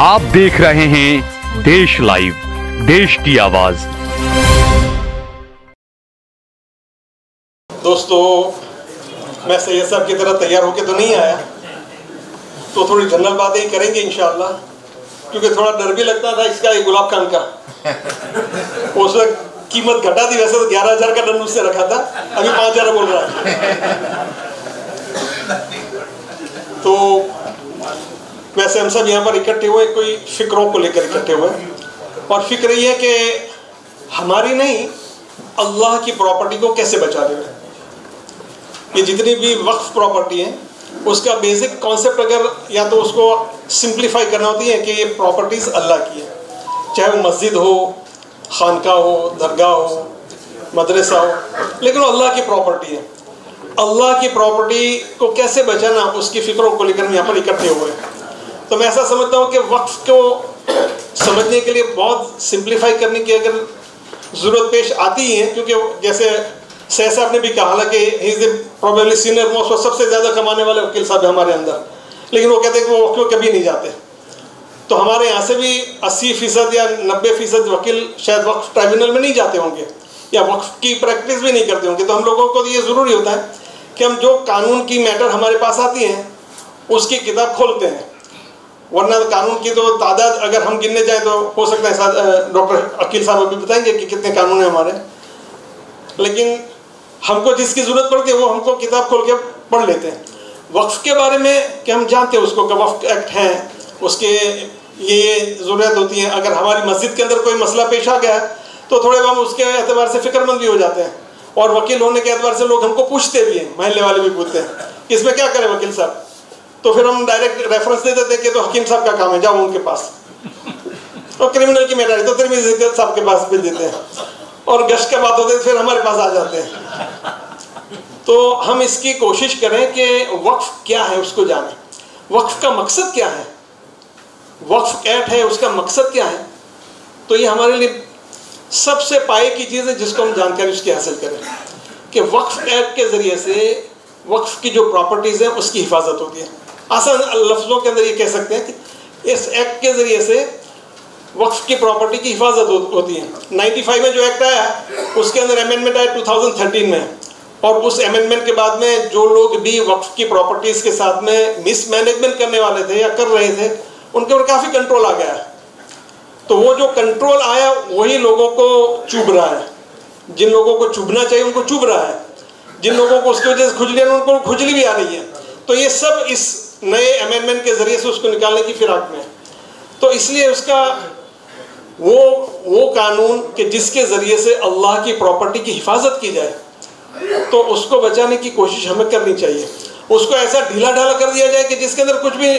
आप देख रहे हैं देश लाइव, देश की आवाज। दोस्तों, मैं सैयद साहब की तरह तैयार होकर तो नहीं आया, तो थोड़ी जनरल बातें ही करेंगे इंशाअल्लाह, क्योंकि थोड़ा डर भी लगता था इसका, ये गुलाब खान का उस वक्त कीमत घटा थी, वैसे तो 11,000 का डंड उससे रखा था, अभी 5,000 बोल रहा है। तो वैसे हम सब यहाँ पर इकट्ठे हुए कोई फिक्रों को लेकर इकट्ठे हुए, और फिक्र ये है कि हमारी नहीं, अल्लाह की प्रॉपर्टी को कैसे बचा रहे हैं। ये जितनी भी वक्फ प्रॉपर्टी है उसका बेसिक कॉन्सेप्ट अगर या तो उसको सिंप्लीफाई करना होती है कि ये प्रॉपर्टीज़ अल्लाह की है, चाहे वो मस्जिद हो, खानका हो, दरगाह हो, मदरसा हो, लेकिन वो अल्लाह की प्रॉपर्टी है। अल्लाह की प्रॉपर्टी को कैसे बचाना, उसकी फिक्रों को लेकर हम यहाँ पर इकट्ठे हुए हैं। तो मैं ऐसा समझता हूँ कि वक्फ को समझने के लिए बहुत सिंप्लीफाई करने की अगर ज़रूरत पेश आती ही है, क्योंकि जैसे सैयद साहब ने भी कहा, हालांकि he is probably senior most और सबसे ज़्यादा कमाने वाले वकील साहब है हमारे अंदर, लेकिन वो कहते हैं कि वो वकील कभी नहीं जाते। तो हमारे यहाँ से भी 80% या 90% वकील शायद वक्फ ट्राइब्यूनल में नहीं जाते होंगे या वक्फ की प्रैक्टिस भी नहीं करते होंगे। तो हम लोगों को तो ये ज़रूरी होता है कि हम जो कानून की मैटर हमारे पास आती हैं उसकी किताब खोलते हैं, वरना कानून की तो तादाद अगर हम गिनने जाएँ तो हो सकता है डॉक्टर अकील साहब अभी बताएंगे कि कितने कानून हैं हमारे, लेकिन हमको जिसकी ज़रूरत पड़ती है वो हमको किताब खोल के पढ़ लेते हैं। वक्फ के बारे में कि हम जानते हैं उसको कि वक्फ एक्ट है, उसके ये ज़रूरत होती है। अगर हमारी मस्जिद के अंदर कोई मसला पेश आ गया तो थोड़े हम उसके एतबार से फ़िक्रमंद भी हो जाते हैं, और वकील होने के एतबार से लोग हमको पूछते भी हैं, महल्ले वाले भी पूछते हैं कि इसमें क्या करें वकील साहब। तो फिर हम डायरेक्ट रेफरेंस दे देते हैं कि तो हकीम साहब का काम है, जाओ उनके पास। और क्रिमिनल की मैटर है तो तिरमिज़ी साहब के पास भेज देते हैं, और गश्त के बात होते हैं फिर हमारे पास आ जाते हैं। तो हम इसकी कोशिश करें कि वक्फ क्या है उसको जानें, वक्फ का मकसद क्या है, वक्फ एक्ट है उसका मकसद क्या है। तो ये हमारे लिए सबसे पाए की चीज़ है जिसको हम जानकारी उसकी हासिल करें कि वक्फ एक्ट के ज़रिए से वक्फ की जो प्रॉपर्टीज़ हैं उसकी हिफाजत होती है। आसान लफ्ज़ों के अंदर ये कह सकते हैं कि इस एक्ट के ज़रिए से वक्फ की प्रॉपर्टी की हिफाजत होती है। 95 में जो एक्ट आया उसके अंदर अमेंडमेंट आया 2013 में, और उस अमेंडमेंट के बाद में जो लोग भी वक्फ की प्रॉपर्टीज़ के साथ में मिसमैनेजमेंट करने वाले थे या कर रहे थे उनके ऊपर काफ़ी कंट्रोल आ गया है। तो वो जो कंट्रोल आया वही लोगों को चुभ रहा है, जिन लोगों को चुभना चाहिए उनको चुभ रहा है, जिन लोगों को उसकी वजह से खुजली है उनको खुजली भी आ रही है। तो ये सब इस नए अमेंडमेंट के ज़रिए से उसको निकालने की फिराक में है। तो इसलिए उसका वो कानून कि जिसके ज़रिए से अल्लाह की प्रॉपर्टी की हिफाजत की जाए, तो उसको बचाने की कोशिश हमें करनी चाहिए। उसको ऐसा ढीला ढाला कर दिया जाए कि जिसके अंदर कुछ भी,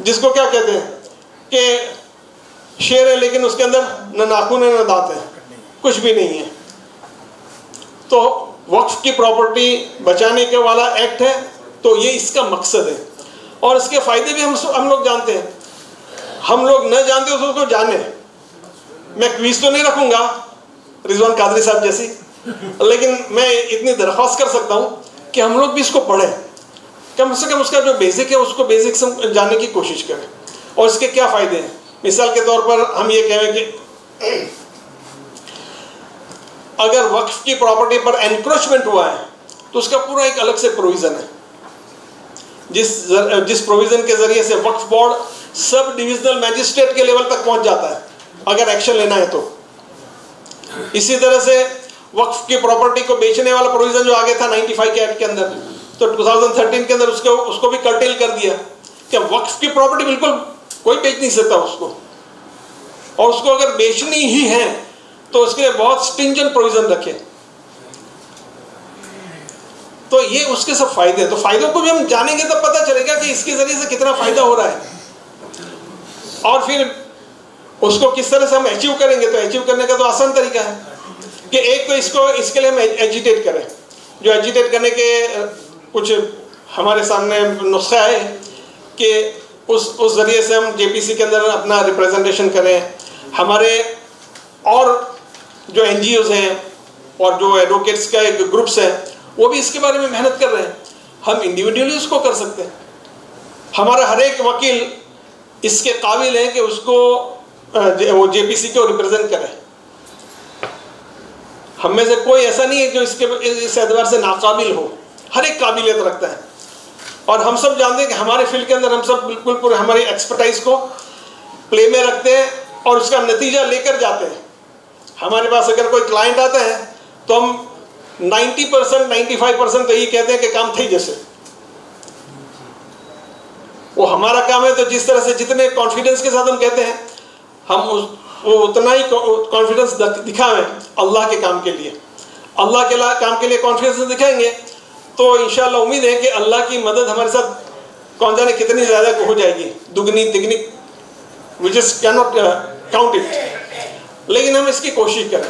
जिसको क्या कहते हैं कि शेर है लेकिन उसके अंदर न नाखून है न दांत है, कुछ भी नहीं है। तो वक्फ की प्रॉपर्टी बचाने के वाला एक्ट है, तो ये इसका मकसद है, और इसके फ़ायदे भी हम लोग जानते हैं। हम लोग न जानते हो तो उसको जाने। मैं क्विज तो नहीं रखूँगा रिजवान कादरी साहब जैसी, लेकिन मैं इतनी दरख्वास्त कर सकता हूँ कि हम लोग भी इसको पढ़ें, कम से कम उसका जो बेसिक है उसको बेसिक से जानने की कोशिश करें, और इसके क्या फ़ायदे हैं। मिसाल के तौर पर हम ये कहें कि अगर वक्फ की प्रॉपर्टी पर एनक्रोचमेंट हुआ है तो उसका पूरा एक अलग से प्रोविज़न है, जिस प्रोविज़न के ज़रिए से वक्फ बोर्ड सब डिविजनल मैजिस्ट्रेट के लेवल तक पहुंच जाता है अगर एक्शन लेना है तो। इसी तरह से वक्फ की प्रॉपर्टी को बेचने वाला प्रोविज़न जो आगे था 95 के एक्ट के अंदर, तो 2013 के अंदर उसको भी कर्टेल कर दिया कि वक्फ की प्रॉपर्टी बिल्कुल कोई बेच नहीं सकता उसको, और उसको अगर बेचनी ही है तो उसके लिए बहुत स्ट्रिंजेंट प्रोविज़न रखे। तो ये उसके सब फायदे हैं। तो फायदों को भी हम जानेंगे तब पता चलेगा कि इसके ज़रिए से कितना फ़ायदा हो रहा है, और फिर उसको किस तरह से हम अचीव करेंगे। तो अचीव करने का तो आसान तरीका है कि एक तो इसके लिए हम एजिटेट करें। जो एजिटेट करने के कुछ हमारे सामने नुस्खा है कि उस ज़रिए से हम जेपीसी के अंदर अपना रिप्रेजेंटेशन करें। हमारे और जो NGOs हैं और जो एडवोकेट्स का एक ग्रुप्स हैं वो भी इसके बारे में मेहनत कर रहे हैं। हम इंडिविजुअली उसको कर सकते हैं। हमारा हर एक वकील इसके काबिल हैं कि उसको वो जेपीसी को रिप्रेजेंट करे। हम में से कोई ऐसा नहीं है जो इस एतबार से नाकाबिल हो, हर एक काबिलियत रखता है। और हम सब जानते हैं कि हमारे फील्ड के अंदर हम सब बिल्कुल पूरे हमारी एक्सपर्टाइज को प्ले में रखते हैं और उसका नतीजा लेकर जाते हैं। हमारे पास अगर कोई क्लाइंट आता है तो हम 90% 95% तो यही कहते हैं कि काम थे जैसे। वो हमारा काम है, तो जिस तरह से जितने कॉन्फिडेंस के साथ हम कहते हैं, हम वो उतना ही कॉन्फिडेंस दिखाएं अल्लाह के काम के लिए। अल्लाह के काम के लिए कॉन्फिडेंस दिखाएंगे तो इंशाअल्लाह उम्मीद है कि अल्लाह की मदद हमारे साथ कौन जाने कितनी ज़्यादा हो जाएगी, दुगनी तिगनी, we just can not count it. लेकिन हम इसकी कोशिश करें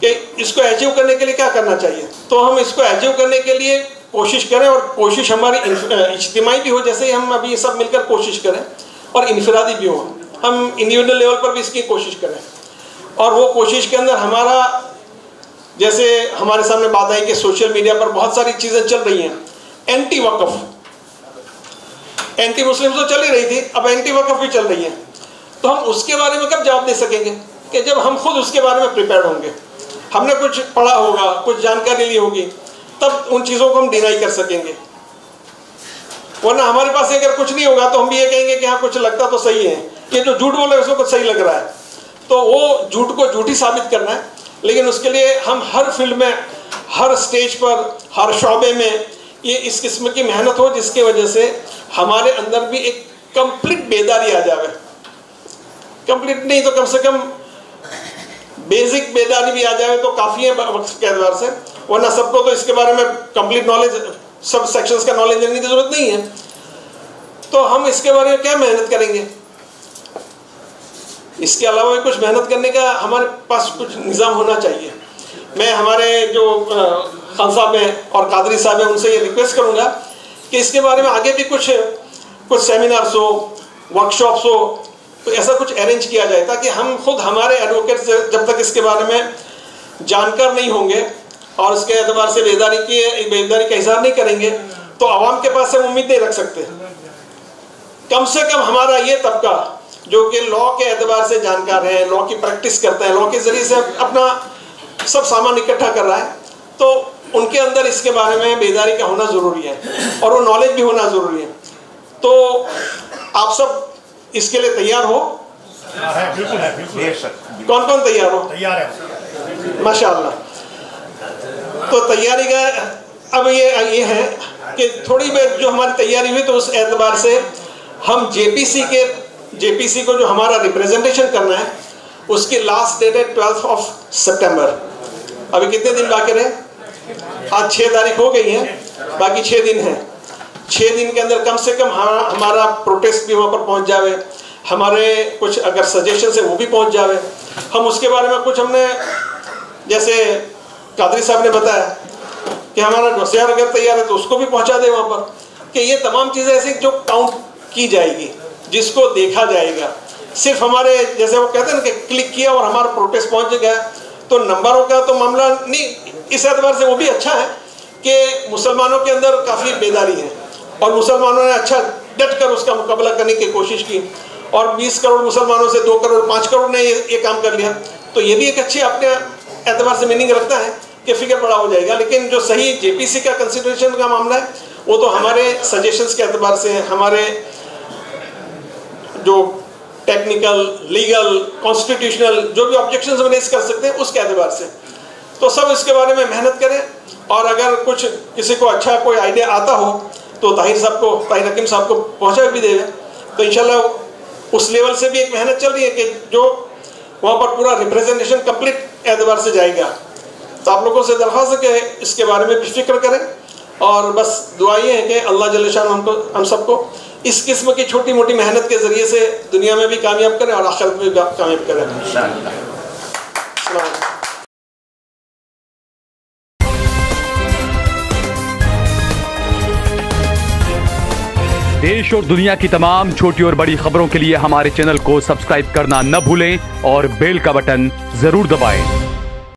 कि इसको अचीव करने के लिए क्या करना चाहिए। तो हम इसको अचीव करने के लिए कोशिश करें, और कोशिश हमारी इज्तिमाई भी हो, जैसे हम अभी सब मिलकर कोशिश करें, और इनफरादी भी हो। हम इंडिविजुअल लेवल पर भी इसकी कोशिश करें, और वो कोशिश के अंदर हमारा, जैसे हमारे सामने बात आई कि सोशल मीडिया पर बहुत सारी चीज़ें चल रही हैं, एंटी वक़फ़, एंटी मुस्लिम तो चल ही रही थी, अब एंटी वक़फ़ भी चल रही है। तो हम उसके बारे में कब जवाब दे सकेंगे? कि जब हम खुद उसके बारे में प्रिपेयर्ड होंगे, हमने कुछ पढ़ा होगा, कुछ जानकारी ली होगी, तब उन चीज़ों को हम डिनाई कर सकेंगे। वरना हमारे पास अगर कुछ नहीं होगा तो हम भी ये कहेंगे कि हाँ कुछ लगता तो सही है, ये जो झूठ बोले उसको कुछ सही लग रहा है, तो वो झूठ को झूठी साबित करना है। लेकिन उसके लिए हम हर फील्ड में, हर स्टेज पर, हर शौबे में ये इस किस्म की मेहनत हो जिसकी वजह से हमारे अंदर भी एक कंप्लीट बेदारी आ जाए। कंप्लीट नहीं तो कम से कम बेसिक बेदारी भी आ जाए तो काफ़ी है वक्त के एतबार से। वरना सबको तो इसके बारे में कंप्लीट नॉलेज, सब सेक्शंस का नॉलेज लेने की ज़रूरत नहीं है। तो हम इसके बारे में क्या मेहनत करेंगे? इसके अलावा भी कुछ मेहनत करने का हमारे पास कुछ निज़ाम होना चाहिए। मैं हमारे जो खान साहब हैं और कादरी साहब हैं उनसे ये रिक्वेस्ट करूँगा कि इसके बारे में आगे भी कुछ सेमिनार्स हो, वर्कशॉप्स हो, तो ऐसा कुछ अरेंज किया जाए ताकि हम खुद, हमारे एडवोकेट्स जब तक इसके बारे में जानकार नहीं होंगे और उसके एतबार से बेदारी का इजहार नहीं करेंगे तो आवाम के पास से हम उम्मीद नहीं रख सकते। कम से कम हमारा ये तबका जो कि लॉ के एतबार से जानकार है, लॉ की प्रैक्टिस करता है, लॉ के ज़रिए से अपना सब सामान इकट्ठा कर रहा है, तो उनके अंदर इसके बारे में बेदारी का होना ज़रूरी है और वो नॉलेज भी होना ज़रूरी है। तो आप सब इसके लिए तैयार हो? कौन कौन तैयार हो? तैयार है माशाअल्लाह। तो तैयारी का अब ये है कि थोड़ी बहुत जो हमारी तैयारी हुई तो उस एतबार से हम जेपीसी को जो हमारा रिप्रेजेंटेशन करना है उसकी लास्ट डेट है 12 सितंबर। अभी कितने दिन बाकी रहे? आज 6 तारीख हो गई है, बाकी 6 दिन है। 6 दिन के अंदर कम से कम हमारा प्रोटेस्ट भी वहाँ पर पहुँच जावे, हमारे कुछ अगर सजेशन है वो भी पहुँच जावे। हम उसके बारे में कुछ, हमने जैसे कादरी साहब ने बताया कि हमारा डोसियर अगर तैयार है तो उसको भी पहुँचा दे वहाँ पर, कि ये तमाम चीज़ें ऐसी जो काउंट की जाएगी, जिसको देखा जाएगा। सिर्फ हमारे जैसे वो कहते हैं ना कि क्लिक किया और हमारा प्रोटेस्ट पहुँच गया, तो नंबरों का तो मामला नहीं। इस एतबार से वो भी अच्छा है कि मुसलमानों के अंदर काफ़ी बेदारी है और मुसलमानों ने अच्छा डट कर उसका मुकाबला करने की कोशिश की, और 20 करोड़ मुसलमानों से 2 करोड़ 5 करोड़ ने ये काम कर लिया। तो ये भी एक अच्छी अपने एतबार से मीनिंग रखता है कि फिगर बड़ा हो जाएगा। लेकिन जो सही जेपीसी का कंसिडरेशन का मामला है वो तो हमारे सजेशंस के एतबार से, हमारे जो टेक्निकल, लीगल, कॉन्स्टिट्यूशनल जो भी ऑब्जेक्शंस हम रेज कर सकते हैं उसके एतबार से। तो सब इसके बारे में मेहनत करें, और अगर कुछ किसी को अच्छा कोई आइडिया आता हो तो ताहिर हकीम साहब को पहुँचा भी देगा। तो इंशाल्लाह उस लेवल से भी एक मेहनत चल रही है कि जो वहाँ पर पूरा रिप्रेजेंटेशन कंप्लीट एतबार से जाएगा। तो आप लोगों से दरख्वास्त है कि इसके बारे में भी फिक्र करें, और बस दुआ ये है कि अल्लाह जल्ल शान हम सबको इस किस्म की छोटी मोटी मेहनत के ज़रिए से दुनिया में भी कामयाब करें और आखिरत में भी कामयाब करें। देश और दुनिया की तमाम छोटी और बड़ी खबरों के लिए हमारे चैनल को सब्सक्राइब करना न भूलें और बेल का बटन जरूर दबाएं।